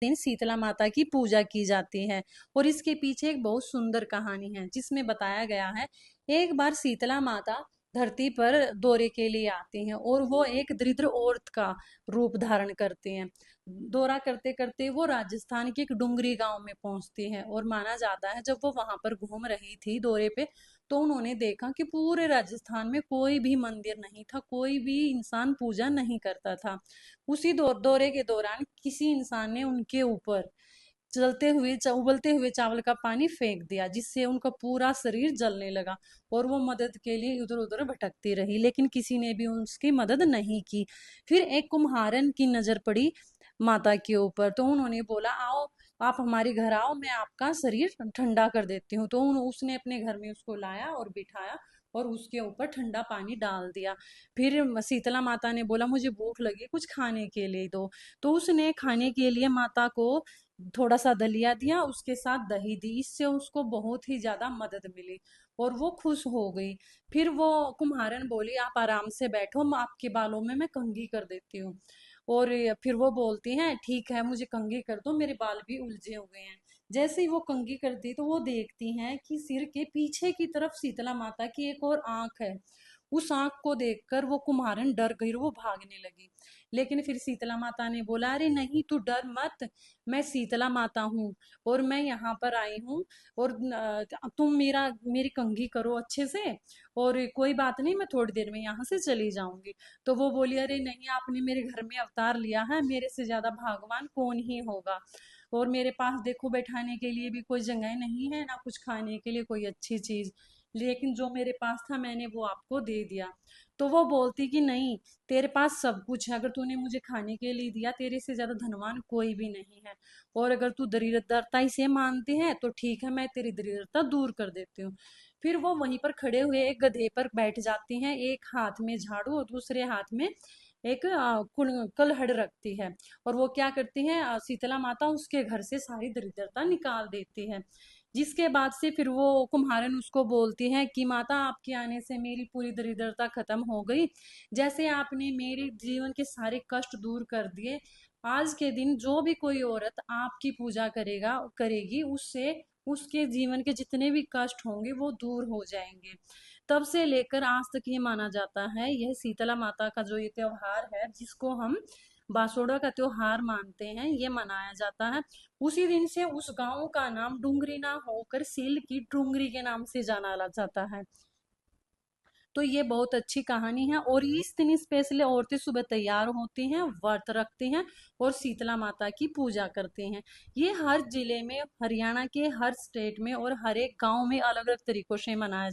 दिन शीतला माता की पूजा की जाती है। और इसके पीछे एक बहुत सुंदर कहानी है जिसमें बताया गया है, एक बार शीतला माता धरती पर दौरे के लिए आती हैं और वो एक दरिद्र औरत का रूप धारण करती हैं। दौरा करते करते वो राजस्थान के एक डुंगरी गांव में पहुंचती है और माना जाता है जब वो वहां पर घूम रही थी दौरे पे, तो उन्होंने देखा कि पूरे राजस्थान में कोई भी मंदिर नहीं था, कोई भी इंसान पूजा नहीं करता था। उसी दौरे के दौरान किसी इंसान ने उनके ऊपर चलते हुए उबलते हुए चावल का पानी फेंक दिया, जिससे उनका पूरा शरीर जलने लगा। और वो मदद के लिए इधर उधर भटकती रही, लेकिन किसी ने भी उसकी मदद नहीं की। फिर एक कुम्हारन की नजर पड़ी माता के ऊपर, तो उन्होंने बोला, आओ आप हमारे घर आओ, मैं आपका शरीर ठंडा कर देती हूँ। तो उसने अपने घर में उसको लाया और बिठाया और उसके ऊपर ठंडा पानी डाल दिया। फिर शीतला माता ने बोला, मुझे भूख लगी, कुछ खाने के लिए दो। तो उसने खाने के लिए माता को थोड़ा सा दलिया दिया, उसके साथ दही दी। इससे उसको बहुत ही ज्यादा मदद मिली और वो खुश हो गई। फिर वो कुम्हारन बोली, आप आराम से बैठो, मैं आपके बालों में मैं कंघी कर देती हूँ। और फिर वो बोलती हैं, ठीक है मुझे कंघी कर दो, मेरे बाल भी उलझे हुए हैं। जैसे ही वो कंघी करती तो वो देखती हैं कि सिर के पीछे की तरफ शीतला माता की एक और आंख है। उस आंख को देखकर वो कुम्हारन डर गई और वो भागने लगी। लेकिन फिर शीतला माता ने बोला, अरे नहीं तू डर मत, मैं शीतला माता हूँ और मैं यहाँ पर आई हूँ। और तुम मेरी कंघी करो अच्छे से, और कोई बात नहीं, मैं थोड़ी देर में यहाँ से चली जाऊंगी। तो वो बोली, अरे नहीं, आपने मेरे घर में अवतार लिया है, मेरे से ज्यादा भागवान कौन ही होगा। और मेरे पास देखो बैठाने के लिए भी कोई जगह नहीं है, ना कुछ खाने के लिए कोई अच्छी चीज, लेकिन जो मेरे पास था मैंने वो आपको दे दिया। तो वो बोलती कि नहीं, तेरे पास सब कुछ है, अगर तूने मुझे खाने के लिए दिया, तेरे से ज्यादा धनवान कोई भी नहीं है। और अगर तू दरिद्रता इसे मानती है तो ठीक है, मैं तेरी दरिद्रता दूर कर देती हूँ। फिर वो वहीं पर खड़े हुए एक गधे पर बैठ जाती हैं, एक हाथ में झाड़ू और दूसरे हाथ में एक कलहड़ रखती है। और वो क्या करती है, शीतला माता उसके घर से सारी दरिद्रता निकाल देती है। जिसके बाद से फिर वो कुम्हारन उसको बोलती है कि माता, आपके आने से मेरी पूरी दरिद्रता खत्म हो गई, जैसे आपने मेरे जीवन के सारे कष्ट दूर कर दिए। आज के दिन जो भी कोई औरत आपकी पूजा करेगी, उससे उसके जीवन के जितने भी कष्ट होंगे वो दूर हो जाएंगे। तब से लेकर आज तक ये माना जाता है, यह शीतला माता का जो ये त्योहार है, जिसको हम बासोड़ा का त्योहार मानते हैं, ये मनाया जाता है। उसी दिन से उस गांव का नाम डुंगरी ना होकर सील की डुंगरी के नाम से जाना जाता है। तो ये बहुत अच्छी कहानी है। और इस दिन स्पेशली औरतें सुबह तैयार होती हैं, व्रत रखती हैं और शीतला माता की पूजा करती हैं। ये हर जिले में, हरियाणा के हर स्टेट में और हर एक गांव में अलग अलग तरीकों से मनाया